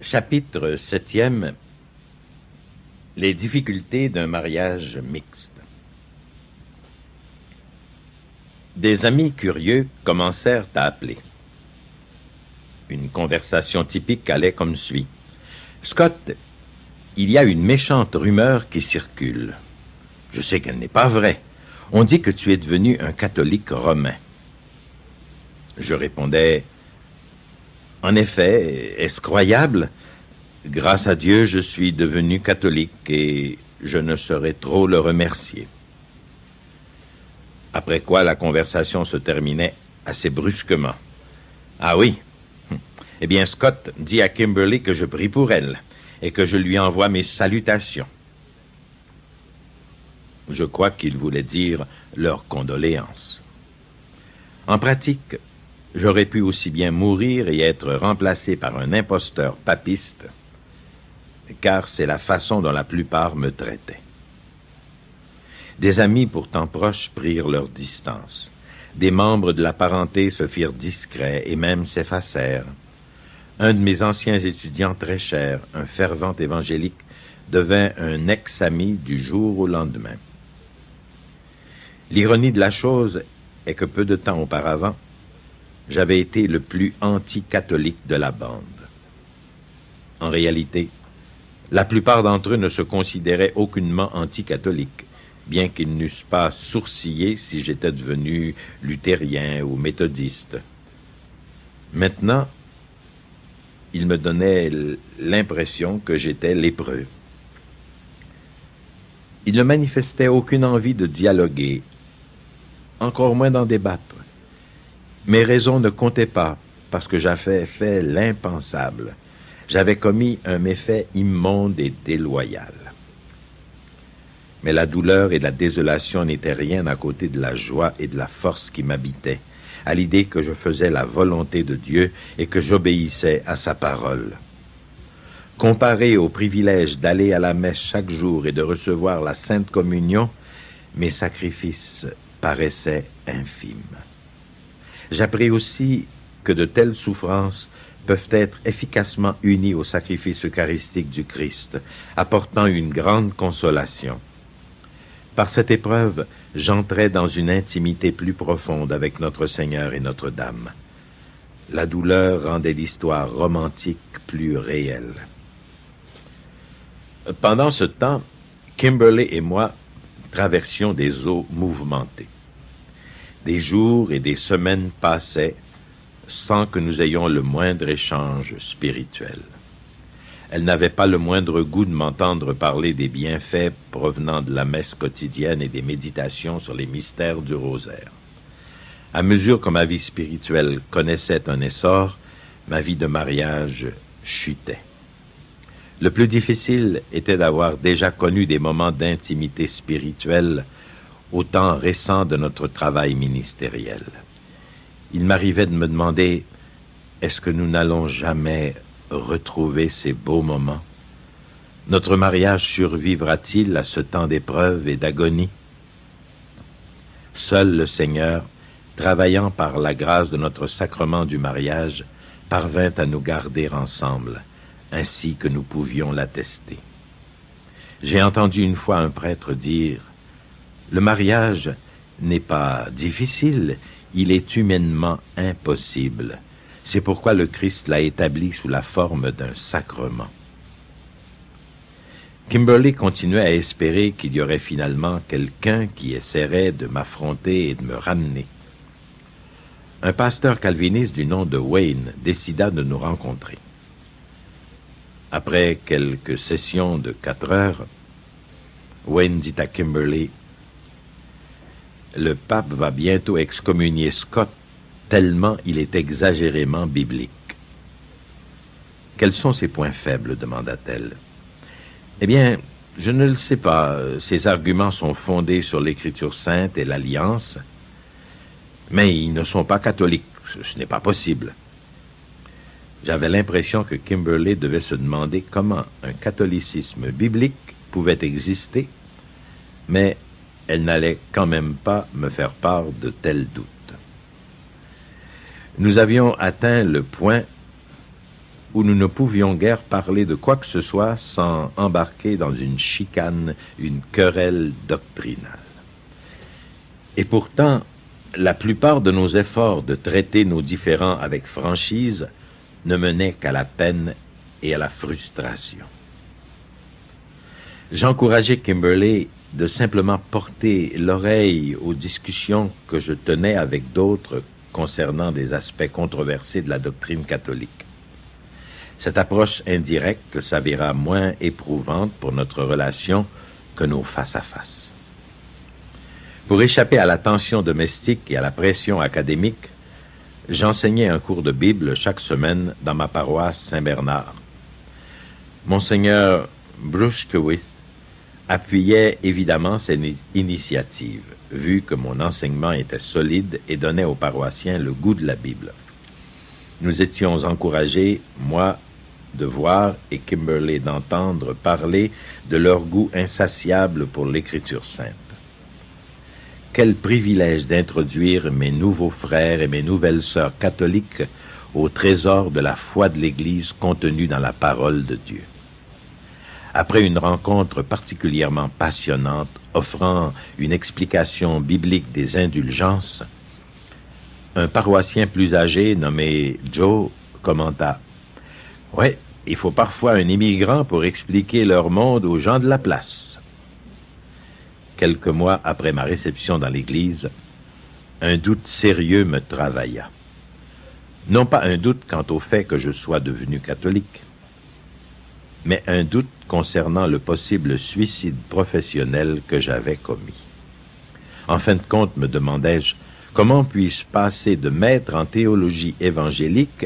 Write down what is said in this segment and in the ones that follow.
Chapitre 7e. Les difficultés d'un mariage mixte. Des amis curieux commencèrent à appeler. Une conversation typique allait comme suit. « Scott, il y a une méchante rumeur qui circule. Je sais qu'elle n'est pas vraie. On dit que tu es devenu un catholique romain. » Je répondais, « En effet, est-ce croyable ? Grâce à Dieu, je suis devenu catholique et je ne saurais trop le remercier. » Après quoi, la conversation se terminait assez brusquement. « Ah oui? Eh bien, Scott, dis à Kimberly que je prie pour elle et que je lui envoie mes salutations. » Je crois qu'il voulait dire leurs condoléances. En pratique, j'aurais pu aussi bien mourir et être remplacé par un imposteur papiste, car c'est la façon dont la plupart me traitaient. Des amis pourtant proches prirent leur distance. Des membres de la parenté se firent discrets et même s'effacèrent. Un de mes anciens étudiants très chers, un fervent évangélique, devint un ex-ami du jour au lendemain. L'ironie de la chose est que peu de temps auparavant, j'avais été le plus anti-catholique de la bande. En réalité, la plupart d'entre eux ne se considéraient aucunement anti-catholiques, bien qu'ils n'eussent pas sourcillé si j'étais devenu luthérien ou méthodiste. Maintenant, ils me donnaient l'impression que j'étais lépreux. Ils ne manifestaient aucune envie de dialoguer, encore moins d'en débattre. Mes raisons ne comptaient pas, parce que j'avais fait l'impensable. J'avais commis un méfait immonde et déloyal. Mais la douleur et la désolation n'étaient rien à côté de la joie et de la force qui m'habitaient, à l'idée que je faisais la volonté de Dieu et que j'obéissais à sa parole. Comparé au privilège d'aller à la messe chaque jour et de recevoir la Sainte Communion, mes sacrifices paraissaient infimes. J'appris aussi que de telles souffrances peuvent être efficacement unies au sacrifice eucharistique du Christ, apportant une grande consolation. Par cette épreuve, j'entrais dans une intimité plus profonde avec notre Seigneur et Notre-Dame. La douleur rendait l'histoire romantique plus réelle. Pendant ce temps, Kimberly et moi traversions des eaux mouvementées. Des jours et des semaines passaient sans que nous ayons le moindre échange spirituel. Elle n'avait pas le moindre goût de m'entendre parler des bienfaits provenant de la messe quotidienne et des méditations sur les mystères du rosaire. À mesure que ma vie spirituelle connaissait un essor, ma vie de mariage chutait. Le plus difficile était d'avoir déjà connu des moments d'intimité spirituelle au temps récent de notre travail ministériel. Il m'arrivait de me demander, est-ce que nous n'allons jamais retrouver ces beaux moments? Notre mariage survivra-t-il à ce temps d'épreuve et d'agonie? Seul le Seigneur, travaillant par la grâce de notre sacrement du mariage, parvint à nous garder ensemble, ainsi que nous pouvions l'attester. J'ai entendu une fois un prêtre dire, « Le mariage n'est pas difficile, il est humainement impossible. C'est pourquoi le Christ l'a établi sous la forme d'un sacrement. » Kimberly continuait à espérer qu'il y aurait finalement quelqu'un qui essaierait de m'affronter et de me ramener. Un pasteur calviniste du nom de Wayne décida de nous rencontrer. Après quelques sessions de 4 heures, Wayne dit à Kimberly, « Le pape va bientôt excommunier Scott tellement il est exagérément biblique. » « Quels sont ses points faibles ?» demanda-t-elle. « Eh bien, je ne le sais pas. Ses arguments sont fondés sur l'Écriture sainte et l'Alliance, mais ils ne sont pas catholiques. Ce n'est pas possible. » J'avais l'impression que Kimberly devait se demander comment un catholicisme biblique pouvait exister, mais elle n'allait quand même pas me faire part de tels doutes. Nous avions atteint le point où nous ne pouvions guère parler de quoi que ce soit sans embarquer dans une chicane, une querelle doctrinale. Et pourtant, la plupart de nos efforts de traiter nos différends avec franchise ne menaient qu'à la peine et à la frustration. J'encourageais Kimberly de simplement porter l'oreille aux discussions que je tenais avec d'autres concernant des aspects controversés de la doctrine catholique. Cette approche indirecte s'avéra moins éprouvante pour notre relation que nos face-à-face. Pour échapper à la tension domestique et à la pression académique, j'enseignais un cours de Bible chaque semaine dans ma paroisse Saint-Bernard. Monseigneur Bruchkewith appuyait évidemment cette initiative, vu que mon enseignement était solide et donnait aux paroissiens le goût de la Bible. Nous étions encouragés, moi, de voir et Kimberly d'entendre parler de leur goût insatiable pour l'Écriture sainte. Quel privilège d'introduire mes nouveaux frères et mes nouvelles sœurs catholiques au trésor de la foi de l'Église contenu dans la parole de Dieu. Après une rencontre particulièrement passionnante, offrant une explication biblique des indulgences, un paroissien plus âgé nommé Joe commenta « Ouais, il faut parfois un immigrant pour expliquer leur monde aux gens de la place. » Quelques mois après ma réception dans l'Église, un doute sérieux me travailla. Non pas un doute quant au fait que je sois devenu catholique, mais un doute concernant le possible suicide professionnel que j'avais commis. En fin de compte, me demandai-je, comment puis-je passer de maître en théologie évangélique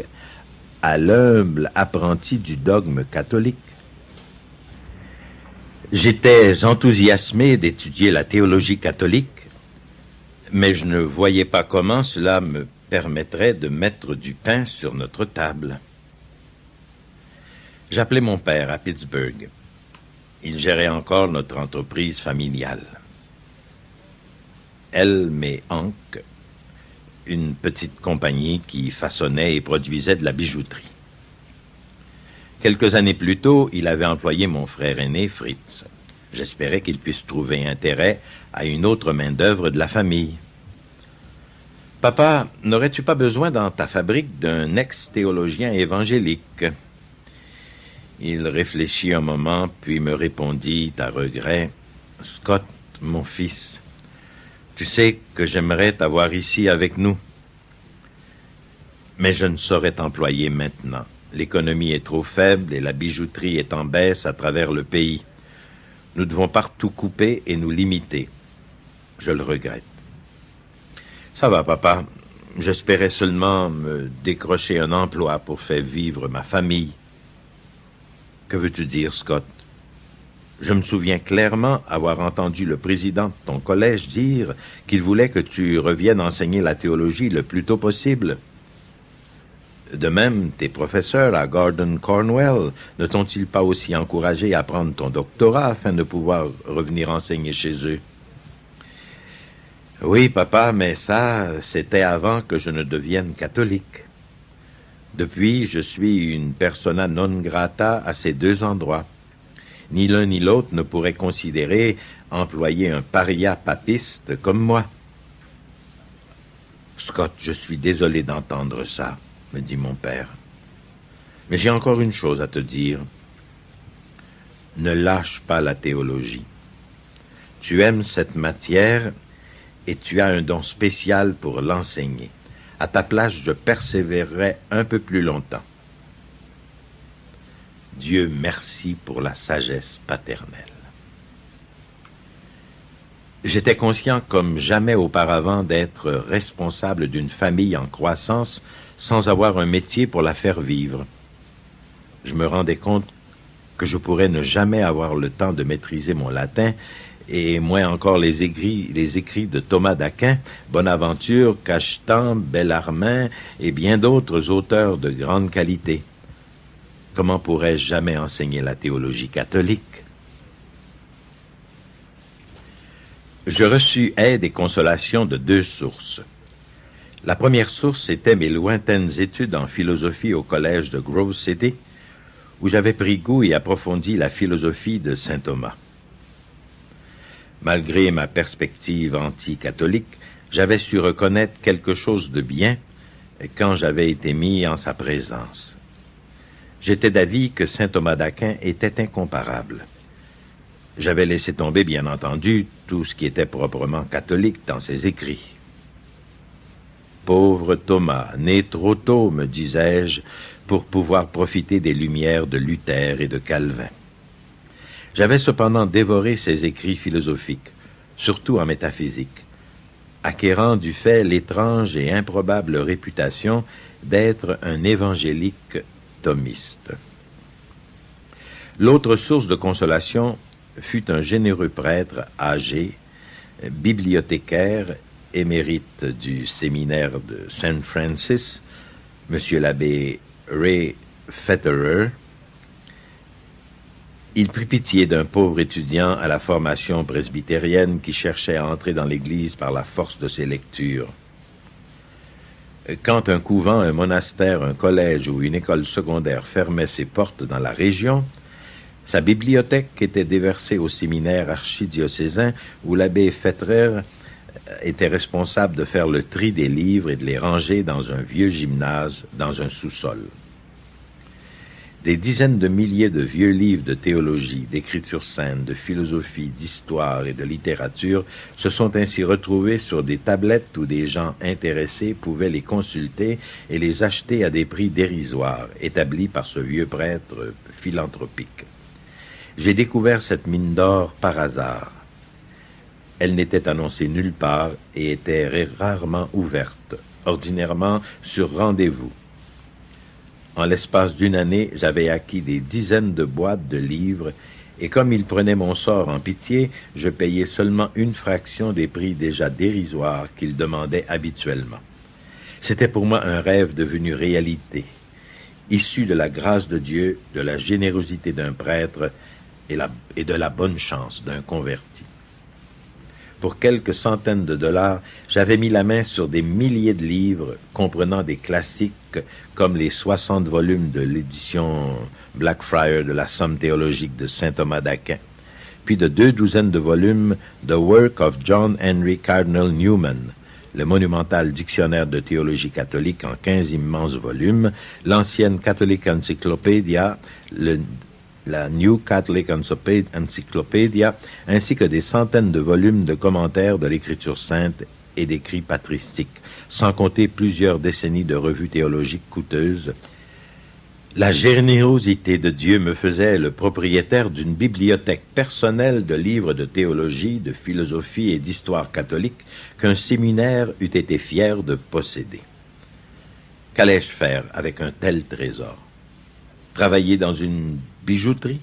à l'humble apprenti du dogme catholique? J'étais enthousiasmé d'étudier la théologie catholique, mais je ne voyais pas comment cela me permettrait de mettre du pain sur notre table. J'appelai mon père à Pittsburgh. Il gérait encore notre entreprise familiale. Elm et Hank, une petite compagnie qui façonnait et produisait de la bijouterie. Quelques années plus tôt, il avait employé mon frère aîné, Fritz. J'espérais qu'il puisse trouver intérêt à une autre main-d'œuvre de la famille. « Papa, n'aurais-tu pas besoin dans ta fabrique d'un ex-théologien évangélique ?» Il réfléchit un moment, puis me répondit à regret, « Scott, mon fils, tu sais que j'aimerais t'avoir ici avec nous. Mais je ne saurais t'employer maintenant. L'économie est trop faible et la bijouterie est en baisse à travers le pays. Nous devons partout couper et nous limiter. Je le regrette. » « Ça va, papa. J'espérais seulement me décrocher un emploi pour faire vivre ma famille. » « Que veux-tu dire, Scott? Je me souviens clairement avoir entendu le président de ton collège dire qu'il voulait que tu reviennes enseigner la théologie le plus tôt possible. De même, tes professeurs à Gordon Cornwell ne t'ont-ils pas aussi encouragé à prendre ton doctorat afin de pouvoir revenir enseigner chez eux? Oui, papa, mais ça, c'était avant que je ne devienne catholique. Depuis, je suis une persona non grata à ces deux endroits. Ni l'un ni l'autre ne pourrait considérer employer un paria papiste comme moi. Scott, je suis désolé d'entendre ça, me dit mon père. Mais j'ai encore une chose à te dire. Ne lâche pas la théologie. Tu aimes cette matière et tu as un don spécial pour l'enseigner. À ta place, je persévérerai un peu plus longtemps. Dieu merci pour la sagesse paternelle. J'étais conscient comme jamais auparavant d'être responsable d'une famille en croissance sans avoir un métier pour la faire vivre. Je me rendais compte que je pourrais ne jamais avoir le temps de maîtriser mon latin et moins encore les écrits de Thomas d'Aquin, Bonaventure, Cachetan, Bellarmine et bien d'autres auteurs de grande qualité. Comment pourrais-je jamais enseigner la théologie catholique? Je reçus aide et consolation de deux sources. La première source était mes lointaines études en philosophie au collège de Grove City, où j'avais pris goût et approfondi la philosophie de saint Thomas. Malgré ma perspective anti-catholique, j'avais su reconnaître quelque chose de bien quand j'avais été mis en sa présence. J'étais d'avis que saint Thomas d'Aquin était incomparable. J'avais laissé tomber, bien entendu, tout ce qui était proprement catholique dans ses écrits. Pauvre Thomas, né trop tôt, me disais-je, pour pouvoir profiter des lumières de Luther et de Calvin. J'avais cependant dévoré ses écrits philosophiques, surtout en métaphysique, acquérant du fait l'étrange et improbable réputation d'être un évangélique thomiste. L'autre source de consolation fut un généreux prêtre âgé, bibliothécaire, émérite du séminaire de Saint Francis, M. l'abbé Ray Fetterer. Il prit pitié d'un pauvre étudiant à la formation presbytérienne qui cherchait à entrer dans l'Église par la force de ses lectures. Quand un couvent, un monastère, un collège ou une école secondaire fermait ses portes dans la région, sa bibliothèque était déversée au séminaire archidiocésain où l'abbé Fetterer était responsable de faire le tri des livres et de les ranger dans un vieux gymnase, dans un sous-sol. Des dizaines de milliers de vieux livres de théologie, d'écriture sainte, de philosophie, d'histoire et de littérature se sont ainsi retrouvés sur des tablettes où des gens intéressés pouvaient les consulter et les acheter à des prix dérisoires, établis par ce vieux prêtre philanthropique. J'ai découvert cette mine d'or par hasard. Elle n'était annoncée nulle part et était rarement ouverte, ordinairement sur rendez-vous. En l'espace d'une année, j'avais acquis des dizaines de boîtes de livres, et comme il prenait mon sort en pitié, je payais seulement une fraction des prix déjà dérisoires qu'il demandait habituellement. C'était pour moi un rêve devenu réalité, issu de la grâce de Dieu, de la générosité d'un prêtre et de la bonne chance d'un converti. Pour quelques centaines de dollars, j'avais mis la main sur des milliers de livres comprenant des classiques comme les 60 volumes de l'édition Blackfriars de la Somme théologique de saint Thomas d'Aquin, puis de 2 douzaines de volumes The Work of John Henry Cardinal Newman, le monumental dictionnaire de théologie catholique en 15 immenses volumes, l'ancienne Catholic Encyclopedia, la New Catholic Encyclopedia, ainsi que des centaines de volumes de commentaires de l'Écriture sainte et d'écrits patristiques, sans compter plusieurs décennies de revues théologiques coûteuses. La générosité de Dieu me faisait le propriétaire d'une bibliothèque personnelle de livres de théologie, de philosophie et d'histoire catholique qu'un séminaire eût été fier de posséder. Qu'allais-je faire avec un tel trésor? Travailler dans une bijouterie?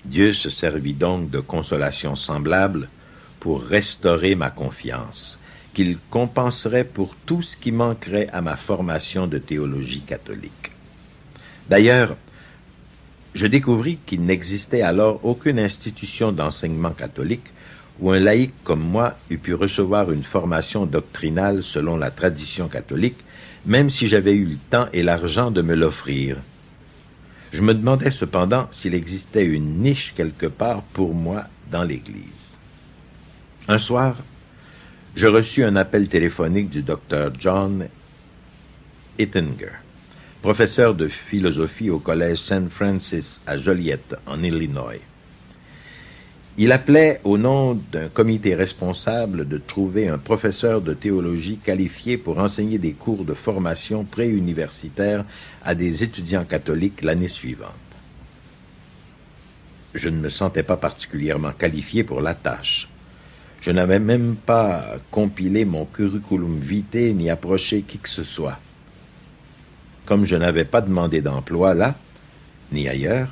Dieu se servit donc de consolations semblables pour restaurer ma confiance, qu'il compenserait pour tout ce qui manquerait à ma formation de théologie catholique. D'ailleurs, je découvris qu'il n'existait alors aucune institution d'enseignement catholique où un laïc comme moi eût pu recevoir une formation doctrinale selon la tradition catholique, même si j'avais eu le temps et l'argent de me l'offrir. Je me demandais cependant s'il existait une niche quelque part pour moi dans l'Église. Un soir, je reçus un appel téléphonique du docteur John Hittinger, professeur de philosophie au collège Saint Francis à Joliette, en Illinois. Il appelait au nom d'un comité responsable de trouver un professeur de théologie qualifié pour enseigner des cours de formation préuniversitaire à des étudiants catholiques l'année suivante. Je ne me sentais pas particulièrement qualifié pour la tâche. Je n'avais même pas compilé mon curriculum vitae ni approché qui que ce soit. Comme je n'avais pas demandé d'emploi là, ni ailleurs,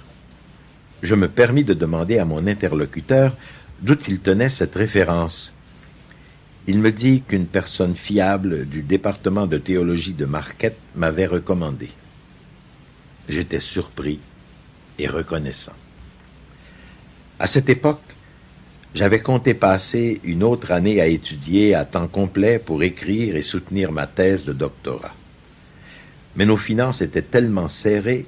je me permis de demander à mon interlocuteur d'où il tenait cette référence. Il me dit qu'une personne fiable du département de théologie de Marquette m'avait recommandé. J'étais surpris et reconnaissant. À cette époque, J'avais compté passer une autre année à étudier à temps complet pour écrire et soutenir ma thèse de doctorat. Mais nos finances étaient tellement serrées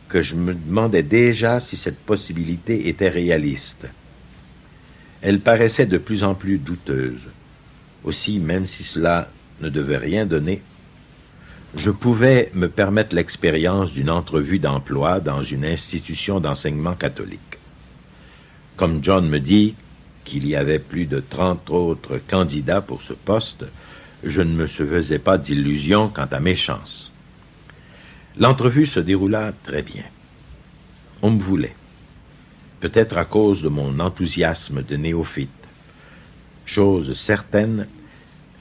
que je me demandais déjà si cette possibilité était réaliste. Elle paraissait de plus en plus douteuse. Aussi, même si cela ne devait rien donner, je pouvais me permettre l'expérience d'une entrevue d'emploi dans une institution d'enseignement catholique. Comme John me dit qu'il y avait plus de 30 autres candidats pour ce poste, je ne me faisais pas d'illusions quant à mes chances. L'entrevue se déroula très bien. On me voulait, peut-être à cause de mon enthousiasme de néophyte. Chose certaine,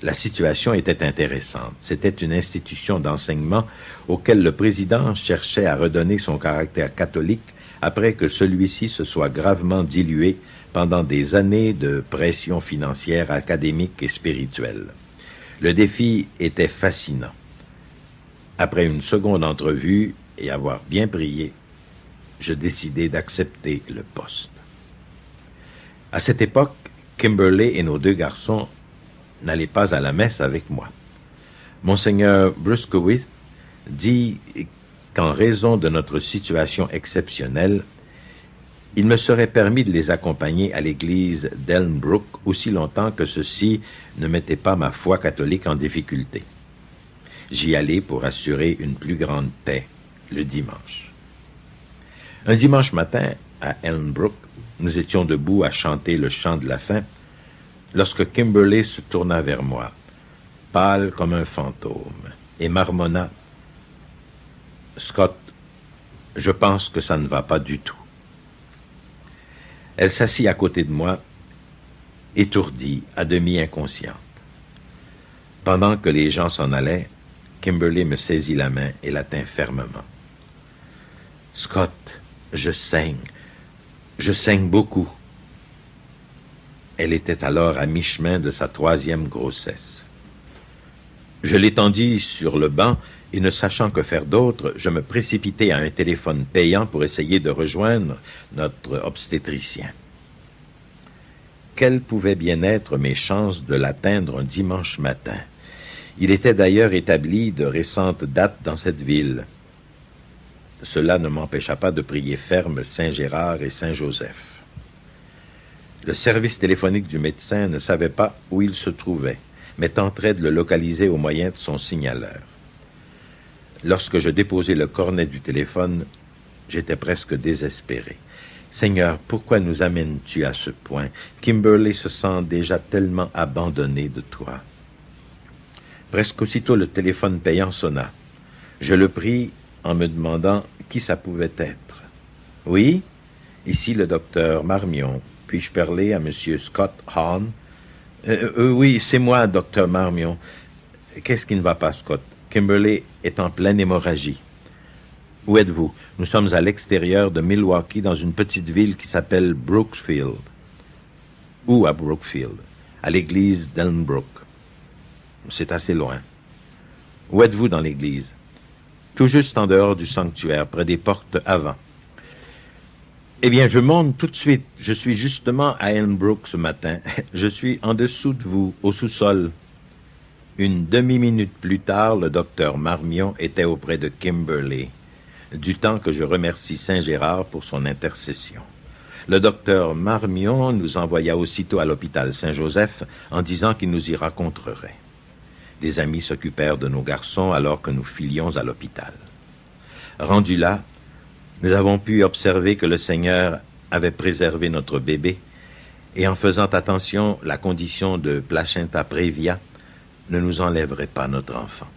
la situation était intéressante. C'était une institution d'enseignement auquel le président cherchait à redonner son caractère catholique après que celui-ci se soit gravement dilué pendant des années de pression financière, académique et spirituelle. Le défi était fascinant. Après une seconde entrevue et avoir bien prié, je décidai d'accepter le poste. À cette époque, Kimberly et nos 2 garçons n'allaient pas à la messe avec moi. Monseigneur Bruskowitz dit qu'en raison de notre situation exceptionnelle, il me serait permis de les accompagner à l'église d'Elmbrook aussi longtemps que ceci ne mettait pas ma foi catholique en difficulté. J'y allais pour assurer une plus grande paix le dimanche. Un dimanche matin, à Elmbrook, nous étions debout à chanter le chant de la fin, lorsque Kimberly se tourna vers moi, pâle comme un fantôme, et marmonna « Scott, je pense que ça ne va pas du tout. » Elle s'assit à côté de moi, étourdie, à demi inconsciente. Pendant que les gens s'en allaient, Kimberly me saisit la main et la tint fermement. « Scott, je saigne beaucoup. » Elle était alors à mi-chemin de sa 3e grossesse. Je l'étendis sur le banc et ne sachant que faire d'autre, je me précipitai à un téléphone payant pour essayer de rejoindre notre obstétricien. Quelles pouvaient bien être mes chances de l'atteindre un dimanche matin? Il était d'ailleurs établi de récentes dates dans cette ville. Cela ne m'empêcha pas de prier ferme Saint-Gérard et Saint-Joseph. Le service téléphonique du médecin ne savait pas où il se trouvait, mais tenterait de le localiser au moyen de son signaleur. Lorsque je déposai le cornet du téléphone, j'étais presque désespéré. « Seigneur, pourquoi nous amènes-tu à ce point? Kimberly se sent déjà tellement abandonnée de toi. » Presque aussitôt le téléphone payant sonna. Je le pris en me demandant qui ça pouvait être. « Oui, ici le docteur Marmion. Puis-je parler à M. Scott Hahn? »« Oui, c'est moi, docteur Marmion. Qu'est-ce qui ne va pas, Scott? Kimberly est en pleine hémorragie. »« Où êtes-vous? » »« Nous sommes à l'extérieur de Milwaukee, dans une petite ville qui s'appelle Brookfield. »« Où à Brookfield? »« À l'église d'Elmbrook. »« C'est assez loin. »« Où êtes-vous dans l'église? »« Tout juste en dehors du sanctuaire, près des portes avant. »« Eh bien, je monte tout de suite. Je suis justement à Elmbrook ce matin. Je suis en dessous de vous, au sous-sol. » Une demi-minute plus tard, le docteur Marmion était auprès de Kimberly, du temps que je remercie Saint-Gérard pour son intercession. Le docteur Marmion nous envoya aussitôt à l'hôpital Saint-Joseph en disant qu'il nous y rencontrerait. Des amis s'occupèrent de nos garçons alors que nous filions à l'hôpital. Rendus là, nous avons pu observer que le Seigneur avait préservé notre bébé et en faisant attention, la condition de placenta previa ne nous enlèverait pas notre enfant.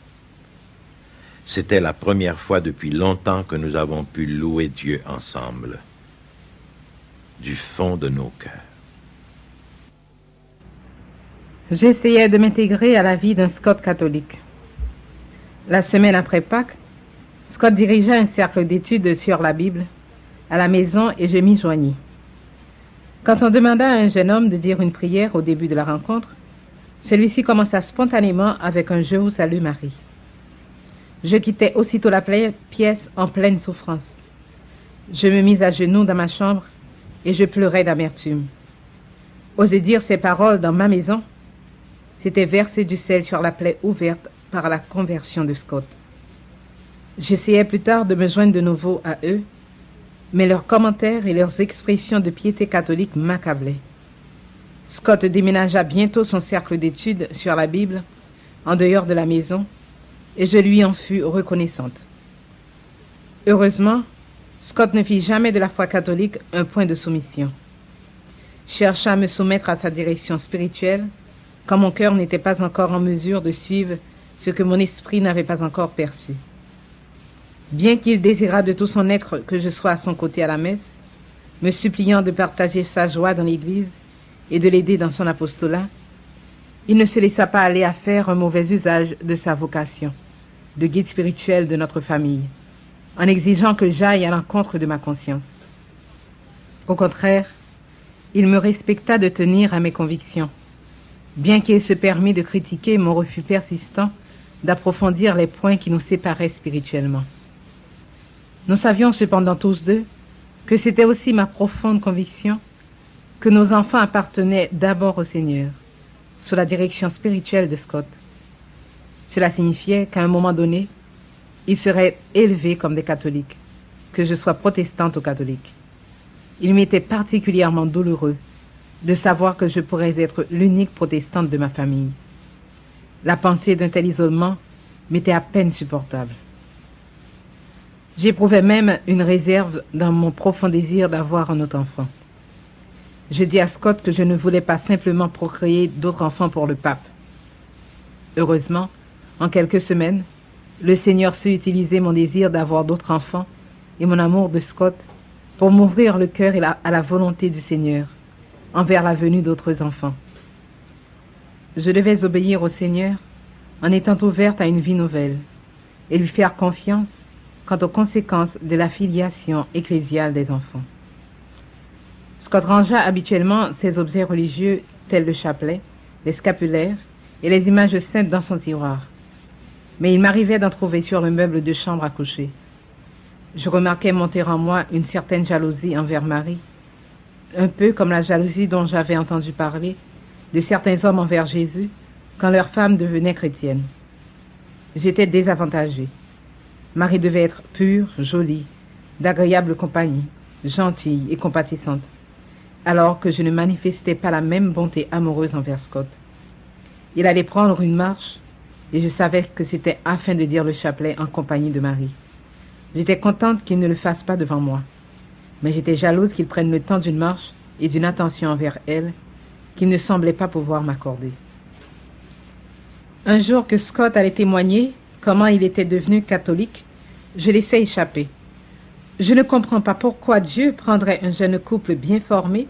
C'était la première fois depuis longtemps que nous avons pu louer Dieu ensemble, du fond de nos cœurs. J'essayais de m'intégrer à la vie d'un Scott catholique. La semaine après Pâques, Scott dirigea un cercle d'études sur la Bible à la maison et je m'y joignis. Quand on demanda à un jeune homme de dire une prière au début de la rencontre, celui-ci commença spontanément avec un « Je vous salue Marie ». Je quittai aussitôt la pièce en pleine souffrance. Je me mis à genoux dans ma chambre et je pleurais d'amertume. Oser dire ces paroles dans ma maison, c'était verser du sel sur la plaie ouverte par la conversion de Scott. J'essayais plus tard de me joindre de nouveau à eux, mais leurs commentaires et leurs expressions de piété catholique m'accablaient. Scott déménagea bientôt son cercle d'études sur la Bible en dehors de la maison, et je lui en fus reconnaissante. Heureusement, Scott ne fit jamais de la foi catholique un point de soumission. Chercha à me soumettre à sa direction spirituelle, quand mon cœur n'était pas encore en mesure de suivre ce que mon esprit n'avait pas encore perçu. Bien qu'il désirât de tout son être que je sois à son côté à la messe, me suppliant de partager sa joie dans l'Église et de l'aider dans son apostolat, il ne se laissa pas aller à faire un mauvais usage de sa vocation, de guide spirituel de notre famille, en exigeant que j'aille à l'encontre de ma conscience. Au contraire, il me respecta de tenir à mes convictions, bien qu'il se permît de critiquer mon refus persistant d'approfondir les points qui nous séparaient spirituellement. Nous savions cependant tous deux que c'était aussi ma profonde conviction que nos enfants appartenaient d'abord au Seigneur, sous la direction spirituelle de Scott. Cela signifiait qu'à un moment donné, ils seraient élevés comme des catholiques, que je sois protestante ou catholique. Il m'était particulièrement douloureux de savoir que je pourrais être l'unique protestante de ma famille. La pensée d'un tel isolement m'était à peine supportable. J'éprouvais même une réserve dans mon profond désir d'avoir un autre enfant. Je dis à Scott que je ne voulais pas simplement procréer d'autres enfants pour le pape. Heureusement, en quelques semaines, le Seigneur sut utiliser mon désir d'avoir d'autres enfants et mon amour de Scott pour m'ouvrir le cœur à la volonté du Seigneur envers la venue d'autres enfants. Je devais obéir au Seigneur en étant ouverte à une vie nouvelle et lui faire confiance quant aux conséquences de la filiation ecclésiale des enfants. Scott rangea habituellement ses objets religieux tels le chapelet, les scapulaires et les images saintes dans son tiroir. Mais il m'arrivait d'en trouver sur le meuble de chambre à coucher. Je remarquais monter en moi une certaine jalousie envers Marie, un peu comme la jalousie dont j'avais entendu parler de certains hommes envers Jésus quand leurs femmes devenaient chrétiennes. J'étais désavantagée. Marie devait être pure, jolie, d'agréable compagnie, gentille et compatissante, alors que je ne manifestais pas la même bonté amoureuse envers Scott. Il allait prendre une marche, et je savais que c'était afin de dire le chapelet en compagnie de Marie. J'étais contente qu'il ne le fasse pas devant moi, mais j'étais jalouse qu'il prenne le temps d'une marche et d'une attention envers elle qu'il ne semblait pas pouvoir m'accorder. Un jour que Scott allait témoigner comment il était devenu catholique, je laissai échapper. Je ne comprends pas pourquoi Dieu prendrait un jeune couple bien formé,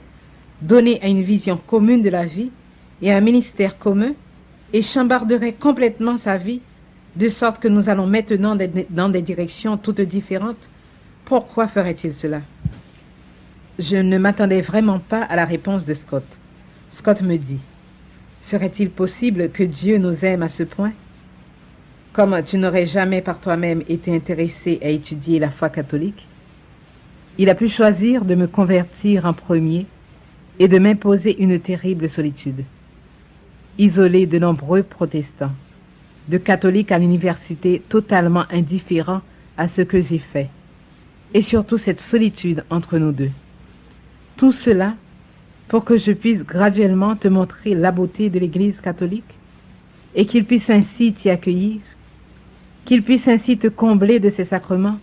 donné à une vision commune de la vie et à un ministère commun, et chambarderait complètement sa vie, de sorte que nous allons maintenant dans des directions toutes différentes. Pourquoi ferait-il cela? Je ne m'attendais vraiment pas à la réponse de Scott. Scott me dit, « Serait-il possible que Dieu nous aime à ce point? Comme tu n'aurais jamais par toi-même été intéressé à étudier la foi catholique, il a pu choisir de me convertir en premier et de m'imposer une terrible solitude. Isolé de nombreux protestants, de catholiques à l'université totalement indifférents à ce que j'ai fait, et surtout cette solitude entre nous deux. Tout cela pour que je puisse graduellement te montrer la beauté de l'Église catholique et qu'il puisse ainsi t'y accueillir, qu'il puisse ainsi te combler de ses sacrements,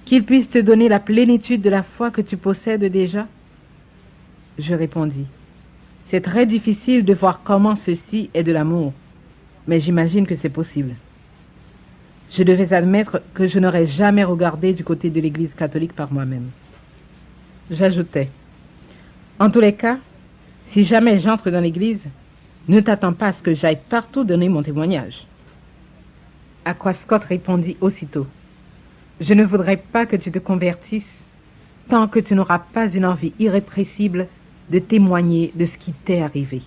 qu'il puisse te donner la plénitude de la foi que tu possèdes déjà. » Je répondis, « C'est très difficile de voir comment ceci est de l'amour, mais j'imagine que c'est possible. » Je devais admettre que je n'aurais jamais regardé du côté de l'Église catholique par moi-même. J'ajoutais, « En tous les cas, si jamais j'entre dans l'Église, ne t'attends pas à ce que j'aille partout donner mon témoignage. » À quoi Scott répondit aussitôt, « Je ne voudrais pas que tu te convertisses tant que tu n'auras pas une envie irrépressible de témoigner de ce qui t'est arrivé. »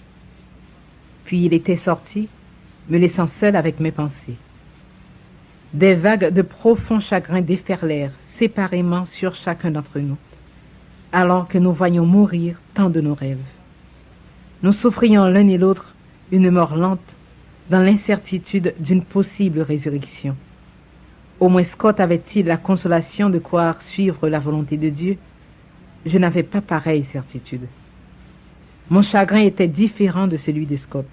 Puis il était sorti, me laissant seule avec mes pensées. Des vagues de profonds chagrins déferlèrent séparément sur chacun d'entre nous, alors que nous voyions mourir tant de nos rêves. Nous souffrions l'un et l'autre une mort lente dans l'incertitude d'une possible résurrection. Au moins Scott avait-il la consolation de croire suivre la volonté de Dieu. Je n'avais pas pareille certitude. Mon chagrin était différent de celui de Scott.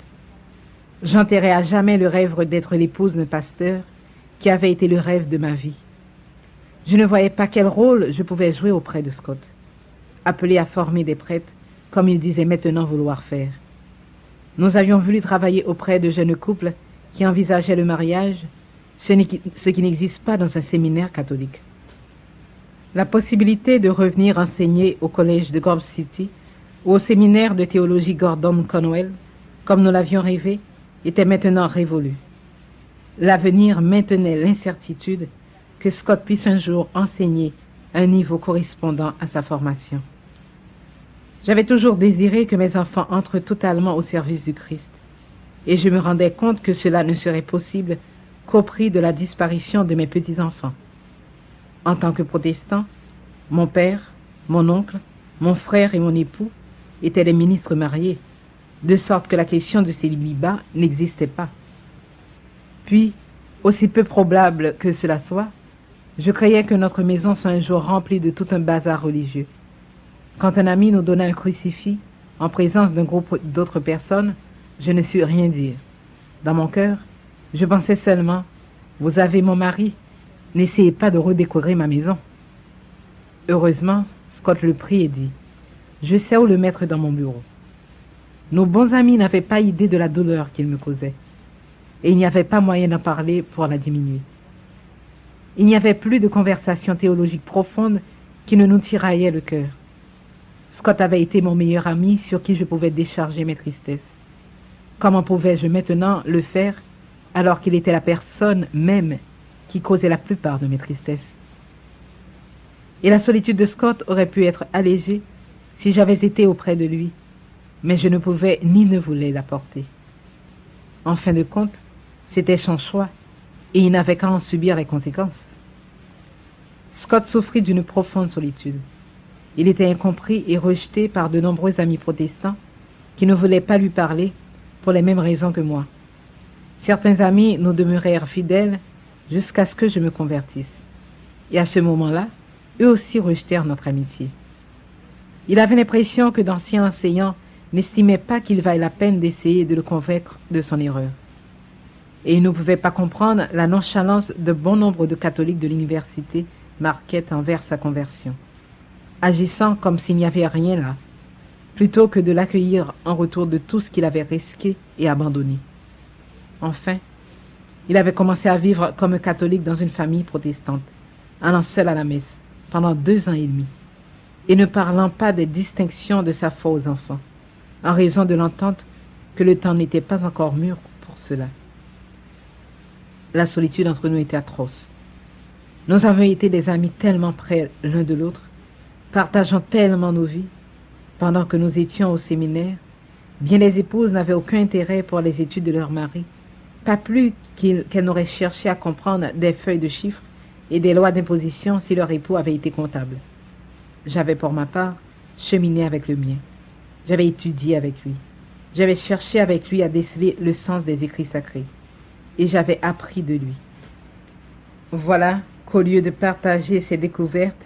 J'enterrai à jamais le rêve d'être l'épouse d'un pasteur qui avait été le rêve de ma vie. Je ne voyais pas quel rôle je pouvais jouer auprès de Scott, appelé à former des prêtres, comme il disait maintenant vouloir faire. Nous avions voulu travailler auprès de jeunes couples qui envisageaient le mariage, ce qui n'existe pas dans un séminaire catholique. La possibilité de revenir enseigner au collège de Grove City ou au séminaire de théologie Gordon Conwell, comme nous l'avions rêvé, était maintenant révolue. L'avenir maintenait l'incertitude que Scott puisse un jour enseigner à un niveau correspondant à sa formation. J'avais toujours désiré que mes enfants entrent totalement au service du Christ, et je me rendais compte que cela ne serait possible qu'au prix de la disparition de mes petits-enfants. En tant que protestant, mon père, mon oncle, mon frère et mon époux étaient des ministres mariés, de sorte que la question de célibat n'existait pas. Puis, aussi peu probable que cela soit, je craignais que notre maison soit un jour remplie de tout un bazar religieux. Quand un ami nous donna un crucifix en présence d'un groupe d'autres personnes, je ne sus rien dire. Dans mon cœur, je pensais seulement, « Vous avez mon mari, n'essayez pas de redécorer ma maison. » Heureusement, Scott le prit et dit, « Je sais où le mettre dans mon bureau. » Nos bons amis n'avaient pas idée de la douleur qu'il me causait, et il n'y avait pas moyen d'en parler pour la diminuer. Il n'y avait plus de conversation théologique profonde qui ne nous tiraillait le cœur. Scott avait été mon meilleur ami sur qui je pouvais décharger mes tristesses. Comment pouvais-je maintenant le faire alors qu'il était la personne même qui causait la plupart de mes tristesses? Et la solitude de Scott aurait pu être allégée si j'avais été auprès de lui, mais je ne pouvais ni ne voulais l'apporter. En fin de compte, c'était son choix, et il n'avait qu'à en subir les conséquences. Scott souffrit d'une profonde solitude. Il était incompris et rejeté par de nombreux amis protestants qui ne voulaient pas lui parler pour les mêmes raisons que moi. Certains amis nous demeurèrent fidèles jusqu'à ce que je me convertisse. Et à ce moment-là, eux aussi rejetèrent notre amitié. Il avait l'impression que d'anciens enseignants n'estimaient pas qu'il vaille la peine d'essayer de le convaincre de son erreur. Et il ne pouvait pas comprendre la nonchalance de bon nombre de catholiques de l'université Marquette envers sa conversion, agissant comme s'il n'y avait rien là, plutôt que de l'accueillir en retour de tout ce qu'il avait risqué et abandonné. Enfin, il avait commencé à vivre comme un catholique dans une famille protestante, allant seul à la messe pendant 2 ans et demi, et ne parlant pas des distinctions de sa foi aux enfants, en raison de l'entente que le temps n'était pas encore mûr pour cela. La solitude entre nous était atroce. Nous avions été des amis tellement près l'un de l'autre, partageant tellement nos vies, pendant que nous étions au séminaire. Bien les épouses n'avaient aucun intérêt pour les études de leur mari, pas plus qu'elles n'auraient cherché à comprendre des feuilles de chiffres et des lois d'imposition si leur époux avait été comptable. J'avais pour ma part cheminé avec le mien. J'avais étudié avec lui. J'avais cherché avec lui à déceler le sens des écrits sacrés. Et j'avais appris de lui. Voilà qu'au lieu de partager ses découvertes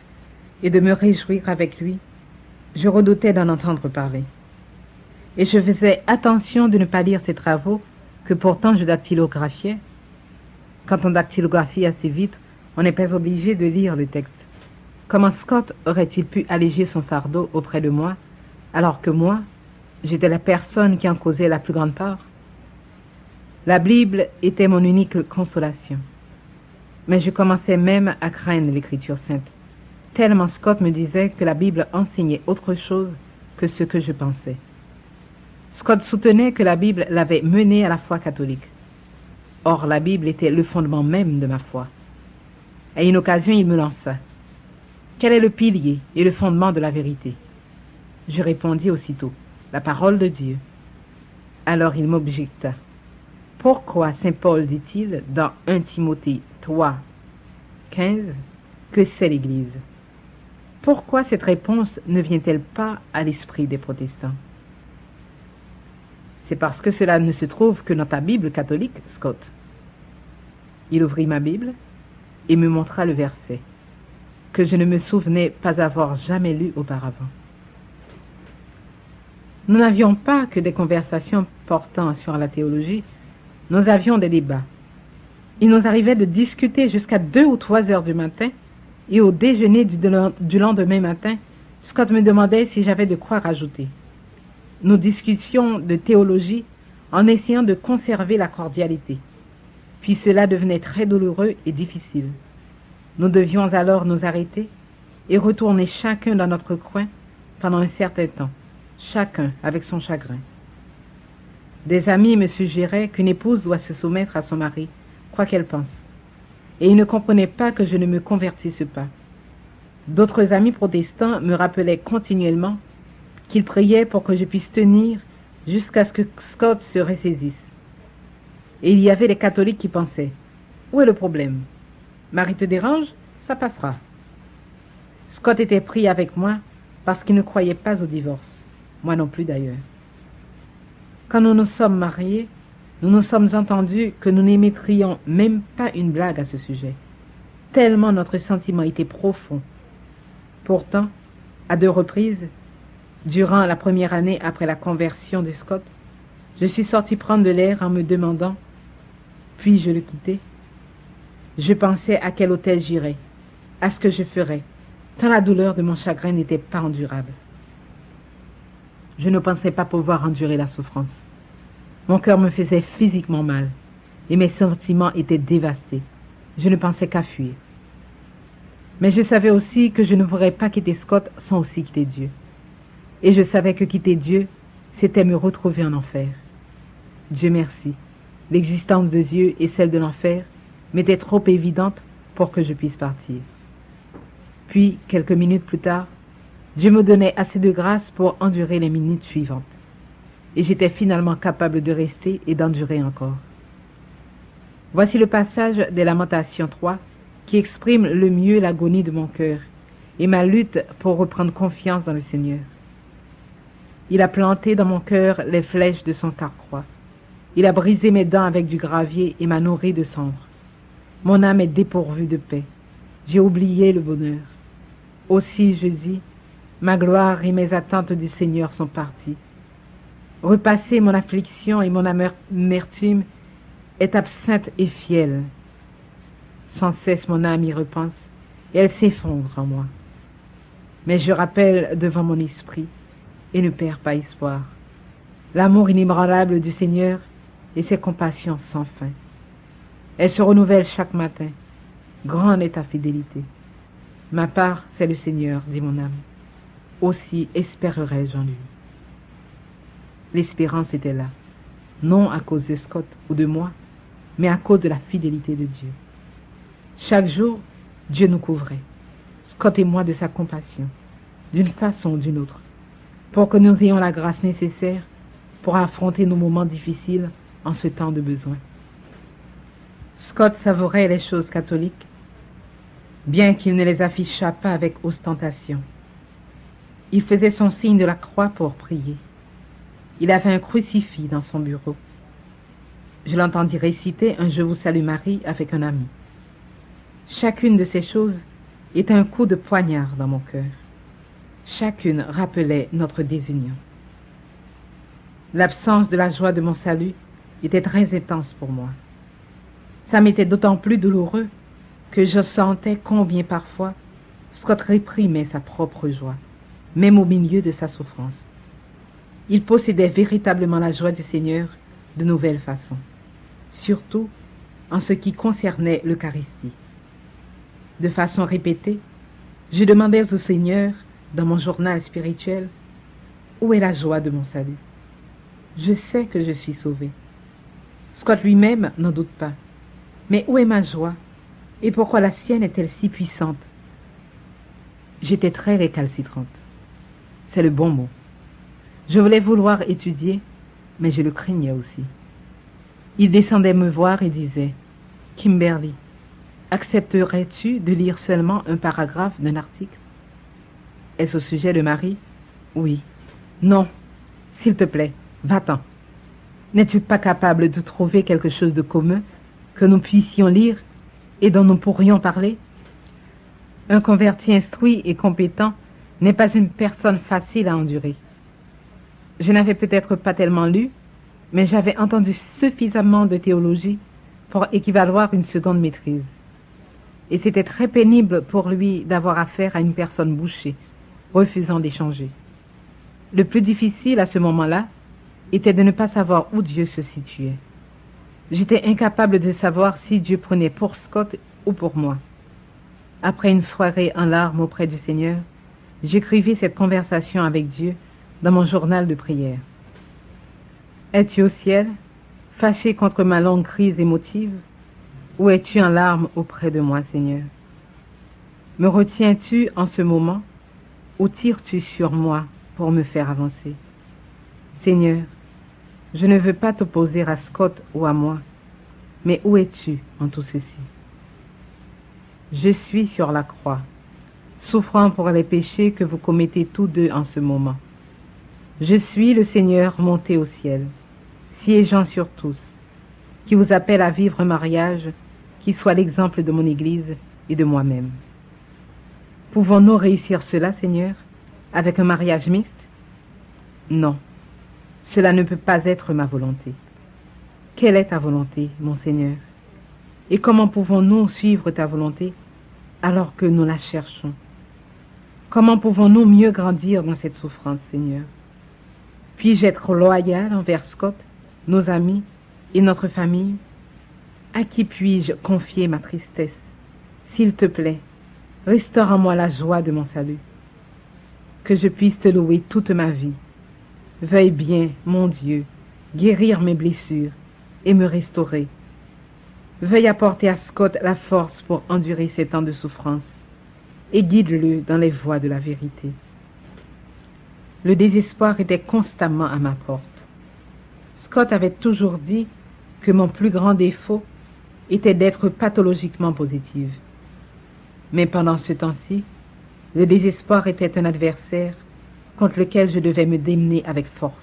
et de me réjouir avec lui, je redoutais d'en entendre parler. Et je faisais attention de ne pas lire ses travaux, que pourtant je dactylographiais. Quand on dactylographie assez vite, on n'est pas obligé de lire le texte. Comment Scott aurait-il pu alléger son fardeau auprès de moi, alors que moi, j'étais la personne qui en causait la plus grande part? La Bible était mon unique consolation. Mais je commençais même à craindre l'écriture sainte, tellement Scott me disait que la Bible enseignait autre chose que ce que je pensais. Scott soutenait que la Bible l'avait mené à la foi catholique. Or, la Bible était le fondement même de ma foi. À une occasion, il me lança. Quel est le pilier et le fondement de la vérité? Je répondis aussitôt, la parole de Dieu. Alors il m'objecta. Pourquoi saint Paul dit-il dans 1 Timothée 3, 15 que c'est l'Église? Pourquoi cette réponse ne vient-elle pas à l'esprit des protestants? C'est parce que cela ne se trouve que dans ta Bible catholique, Scott. Il ouvrit ma Bible et me montra le verset que je ne me souvenais pas avoir jamais lu auparavant. Nous n'avions pas que des conversations portant sur la théologie, nous avions des débats. Il nous arrivait de discuter jusqu'à 2 ou 3 heures du matin, et au déjeuner du lendemain matin, Scott me demandait si j'avais de quoi rajouter. Nous discutions de théologie en essayant de conserver la cordialité. Puis cela devenait très douloureux et difficile. Nous devions alors nous arrêter et retourner chacun dans notre coin pendant un certain temps, chacun avec son chagrin. Des amis me suggéraient qu'une épouse doit se soumettre à son mari, quoi qu'elle pense, et ils ne comprenaient pas que je ne me convertisse pas. D'autres amis protestants me rappelaient continuellement qu'ils priaient pour que je puisse tenir jusqu'à ce que Scott se ressaisisse. Et il y avait des catholiques qui pensaient « Où est le problème? Marie te dérange? Ça passera. » Scott était pris avec moi parce qu'il ne croyait pas au divorce. Moi non plus d'ailleurs. Quand nous nous sommes mariés, nous nous sommes entendus que nous n'émettrions même pas une blague à ce sujet, tellement notre sentiment était profond. Pourtant, à 2 reprises, durant la première année après la conversion de Scott, je suis sorti prendre de l'air en me demandant « Puis-je le quitter ?» Je pensais à quel hôtel j'irais, à ce que je ferais, tant la douleur de mon chagrin n'était pas endurable. Je ne pensais pas pouvoir endurer la souffrance. Mon cœur me faisait physiquement mal, et mes sentiments étaient dévastés. Je ne pensais qu'à fuir. Mais je savais aussi que je ne pourrais pas quitter Scott sans aussi quitter Dieu. Et je savais que quitter Dieu, c'était me retrouver en enfer. Dieu merci, l'existence de Dieu et celle de l'enfer m'étaient trop évidentes pour que je puisse partir. Puis, quelques minutes plus tard, Dieu me donnait assez de grâce pour endurer les minutes suivantes. Et j'étais finalement capable de rester et d'endurer encore. Voici le passage des Lamentations 3 qui exprime le mieux l'agonie de mon cœur et ma lutte pour reprendre confiance dans le Seigneur. Il a planté dans mon cœur les flèches de son carquois. Il a brisé mes dents avec du gravier et m'a nourri de cendre. Mon âme est dépourvue de paix. J'ai oublié le bonheur. Aussi, je dis, ma gloire et mes attentes du Seigneur sont parties. Repasser mon affliction et mon amertume est absinthe et fiel. Sans cesse mon âme y repense, et elle s'effondre en moi. Mais je rappelle devant mon esprit, et ne perds pas espoir, l'amour inébranlable du Seigneur et ses compassions sans fin. Elle se renouvelle chaque matin. Grande est ta fidélité. Ma part, c'est le Seigneur, dit mon âme. Aussi espérerai-je en lui. L'espérance était là, non à cause de Scott ou de moi, mais à cause de la fidélité de Dieu. Chaque jour, Dieu nous couvrait, Scott et moi, de sa compassion, d'une façon ou d'une autre, pour que nous ayons la grâce nécessaire pour affronter nos moments difficiles en ce temps de besoin. Scott savourait les choses catholiques, bien qu'il ne les affichât pas avec ostentation. Il faisait son signe de la croix pour prier. Il avait un crucifix dans son bureau. Je l'entendis réciter un « Je vous salue Marie » avec un ami. Chacune de ces choses est un coup de poignard dans mon cœur. Chacune rappelait notre désunion. L'absence de la joie de mon salut était très intense pour moi. Ça m'était d'autant plus douloureux que je sentais combien parfois Scott réprimait sa propre joie, même au milieu de sa souffrance. Il possédait véritablement la joie du Seigneur de nouvelles façons, surtout en ce qui concernait l'Eucharistie. De façon répétée, je demandais au Seigneur, dans mon journal spirituel, où est la joie de mon salut? Je sais que je suis sauvé. Scott lui-même n'en doute pas. Mais où est ma joie? Et pourquoi la sienne est-elle si puissante? J'étais très récalcitrante. C'est le bon mot. Je voulais vouloir étudier, mais je le craignais aussi. Il descendait me voir et disait « Kimberly, accepterais-tu de lire seulement un paragraphe d'un article? Est-ce au sujet de Marie? Oui. Non, s'il te plaît, va-t'en. N'es-tu pas capable de trouver quelque chose de commun que nous puissions lire et dont nous pourrions parler? Un converti instruit et compétent n'est pas une personne facile à endurer. Je n'avais peut-être pas tellement lu, mais j'avais entendu suffisamment de théologie pour équivaloir une seconde maîtrise. Et c'était très pénible pour lui d'avoir affaire à une personne bouchée, refusant d'échanger. Le plus difficile à ce moment-là était de ne pas savoir où Dieu se situait. J'étais incapable de savoir si Dieu prenait pour Scott ou pour moi. Après une soirée en larmes auprès du Seigneur, j'écrivis cette conversation avec Dieu dans mon journal de prière. Es-tu au ciel, fâché contre ma longue crise émotive, ou es-tu en larmes auprès de moi, Seigneur? Me retiens-tu en ce moment, ou tires-tu sur moi pour me faire avancer? Seigneur, je ne veux pas t'opposer à Scott ou à moi, mais où es-tu en tout ceci? Je suis sur la croix, souffrant pour les péchés que vous commettez tous deux en ce moment. Je suis le Seigneur monté au ciel, siégeant sur tous, qui vous appelle à vivre un mariage qui soit l'exemple de mon Église et de moi-même. Pouvons-nous réussir cela, Seigneur, avec un mariage mixte? Non, cela ne peut pas être ma volonté. Quelle est ta volonté, mon Seigneur? Et comment pouvons-nous suivre ta volonté alors que nous la cherchons? Comment pouvons-nous mieux grandir dans cette souffrance, Seigneur? Puis-je être loyal envers Scott, nos amis et notre famille? À qui puis-je confier ma tristesse? S'il te plaît, restaure en moi la joie de mon salut. Que je puisse te louer toute ma vie. Veuille bien, mon Dieu, guérir mes blessures et me restaurer. Veuille apporter à Scott la force pour endurer ces temps de souffrance et guide-le dans les voies de la vérité. Le désespoir était constamment à ma porte. Scott avait toujours dit que mon plus grand défaut était d'être pathologiquement positive. Mais pendant ce temps-ci, le désespoir était un adversaire contre lequel je devais me démener avec force.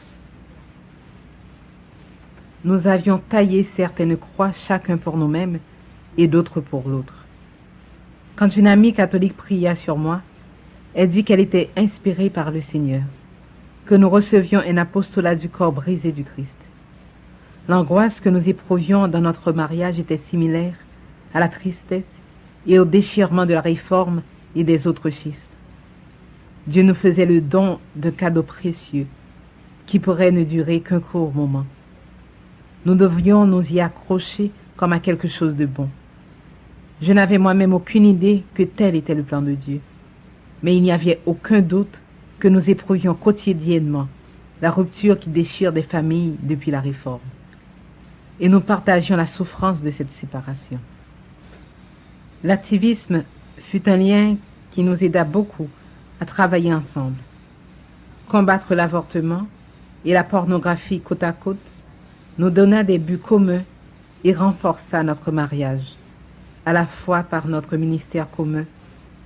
Nous avions taillé certaines croix chacun pour nous-mêmes et d'autres pour l'autre. Quand une amie catholique pria sur moi, elle dit qu'elle était inspirée par le Seigneur, que nous recevions un apostolat du corps brisé du Christ. L'angoisse que nous éprouvions dans notre mariage était similaire à la tristesse et au déchirement de la réforme et des autres schistes. Dieu nous faisait le don de cadeaux précieux qui pourraient ne durer qu'un court moment. Nous devions nous y accrocher comme à quelque chose de bon. Je n'avais moi-même aucune idée que tel était le plan de Dieu, mais il n'y avait aucun doute que nous éprouvions quotidiennement la rupture qui déchire des familles depuis la réforme. Et nous partagions la souffrance de cette séparation. L'activisme fut un lien qui nous aida beaucoup à travailler ensemble. Combattre l'avortement et la pornographie côte à côte nous donna des buts communs et renforça notre mariage, à la fois par notre ministère commun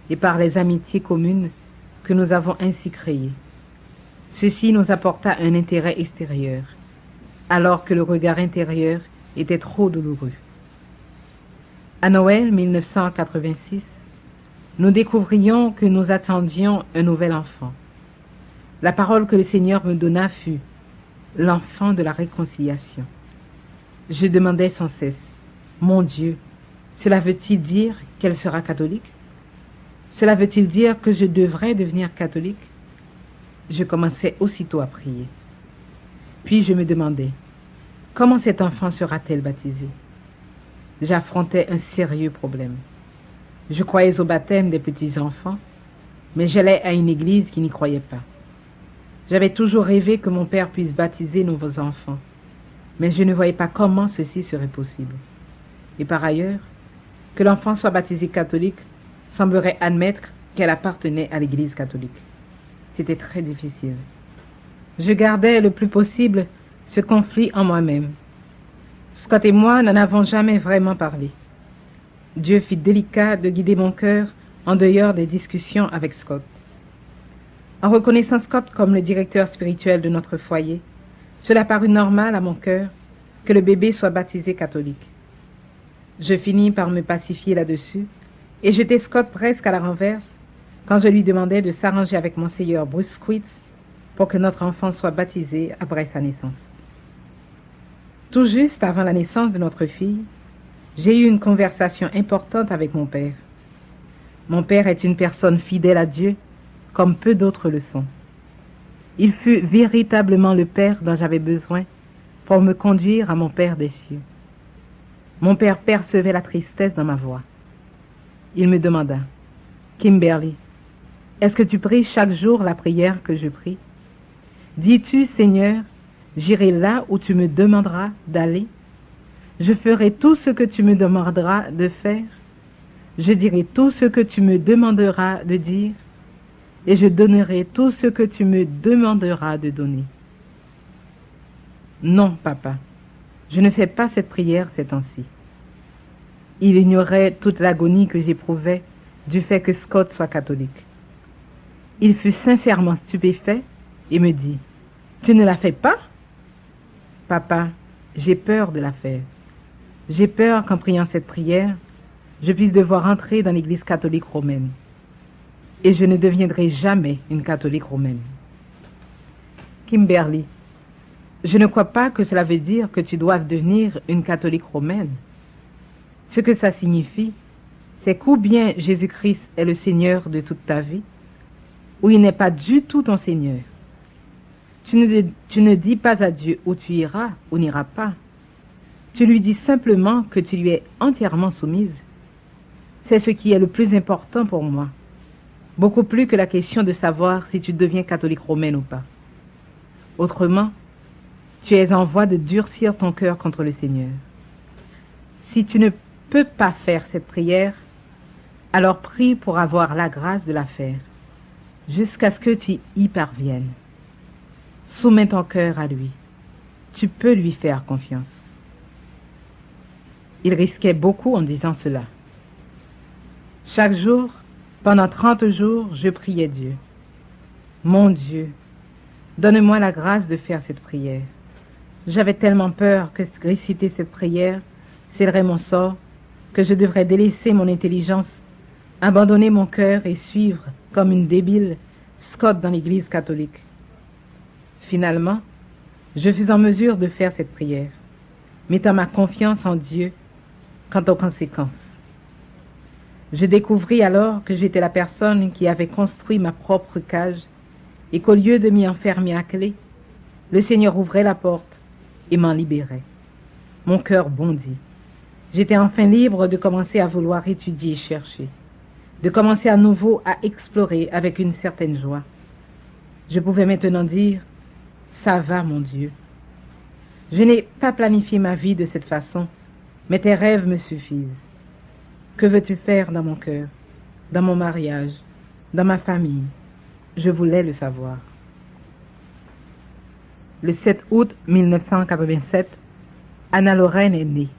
et par les amitiés communes que nous avons ainsi créées. Ceci nous apporta un intérêt extérieur, alors que le regard intérieur était trop douloureux. À Noël 1986, nous découvrions que nous attendions un nouvel enfant. La parole que le Seigneur me donna fut « l'enfant de la réconciliation ». Je demandais sans cesse « Mon Dieu, cela veut-il dire qu'elle sera catholique? Cela veut-il dire que je devrais devenir catholique ?» Je commençais aussitôt à prier. Puis je me demandais « Comment cet enfant sera-t-elle baptisée ?» J'affrontais un sérieux problème. Je croyais au baptême des petits-enfants, mais j'allais à une église qui n'y croyait pas. J'avais toujours rêvé que mon père puisse baptiser nos enfants, mais je ne voyais pas comment ceci serait possible. Et par ailleurs, que l'enfant soit baptisé catholique semblerait admettre qu'elle appartenait à l'église catholique. C'était très difficile. Je gardais le plus possible ce conflit en moi-même. Scott et moi n'en avons jamais vraiment parlé. Dieu fit délicat de guider mon cœur en dehors des discussions avec Scott. En reconnaissant Scott comme le directeur spirituel de notre foyer, Cela parut normal à mon cœur que le bébé soit baptisé catholique. Je finis par me pacifier là-dessus et jetai Scott presque à la renverse quand je lui demandais de s'arranger avec Monseigneur Bruce Squeets pour que notre enfant soit baptisé après sa naissance. Tout juste avant la naissance de notre fille, j'ai eu une conversation importante avec mon père. Mon père est une personne fidèle à Dieu, comme peu d'autres le sont. Il fut véritablement le père dont j'avais besoin pour me conduire à mon Père des cieux. Mon père percevait la tristesse dans ma voix. Il me demanda, « Kimberly, est-ce que tu pries chaque jour la prière que je prie? Dis-tu, Seigneur, j'irai là où tu me demanderas d'aller? Je ferai tout ce que tu me demanderas de faire. Je dirai tout ce que tu me demanderas de dire. Et je donnerai tout ce que tu me demanderas de donner. » Non, papa, je ne fais pas cette prière ces temps-ci. Il ignorait toute l'agonie que j'éprouvais du fait que Scott soit catholique. Il fut sincèrement stupéfait et me dit, « Tu ne la fais pas? » Papa, j'ai peur de la faire. J'ai peur qu'en priant cette prière, je puisse devoir entrer dans l'Église catholique romaine. Et je ne deviendrai jamais une catholique romaine. Kimberly, je ne crois pas que cela veut dire que tu doives devenir une catholique romaine. Ce que ça signifie, c'est qu'ou bien Jésus-Christ est le Seigneur de toute ta vie, ou il n'est pas du tout ton Seigneur. Tu ne dis pas à Dieu où tu iras ou n'iras pas. Tu lui dis simplement que tu lui es entièrement soumise. C'est ce qui est le plus important pour moi. Beaucoup plus que la question de savoir si tu deviens catholique romaine ou pas. Autrement, tu es en voie de durcir ton cœur contre le Seigneur. Si tu ne peux pas faire cette prière, alors prie pour avoir la grâce de la faire, jusqu'à ce que tu y parviennes. Soumets ton cœur à lui. Tu peux lui faire confiance. Il risquait beaucoup en disant cela. Chaque jour, pendant 30 jours, je priais Dieu. Mon Dieu, donne-moi la grâce de faire cette prière. J'avais tellement peur que réciter cette prière scellerait mon sort, que je devrais délaisser mon intelligence, abandonner mon cœur et suivre, comme une débile, Scott dans l'Église catholique. Finalement, je fus en mesure de faire cette prière, mettant ma confiance en Dieu quant aux conséquences. Je découvris alors que j'étais la personne qui avait construit ma propre cage et qu'au lieu de m'y enfermer à clé, le Seigneur ouvrait la porte et m'en libérait. Mon cœur bondit. J'étais enfin libre de commencer à vouloir étudier et chercher, de commencer à nouveau à explorer avec une certaine joie. Je pouvais maintenant dire, « Ça va, mon Dieu. » Je n'ai pas planifié ma vie de cette façon, mais tes rêves me suffisent. Que veux-tu faire dans mon cœur, dans mon mariage, dans ma famille? Je voulais le savoir. Le 7 août 1987, Anna Lorraine est née.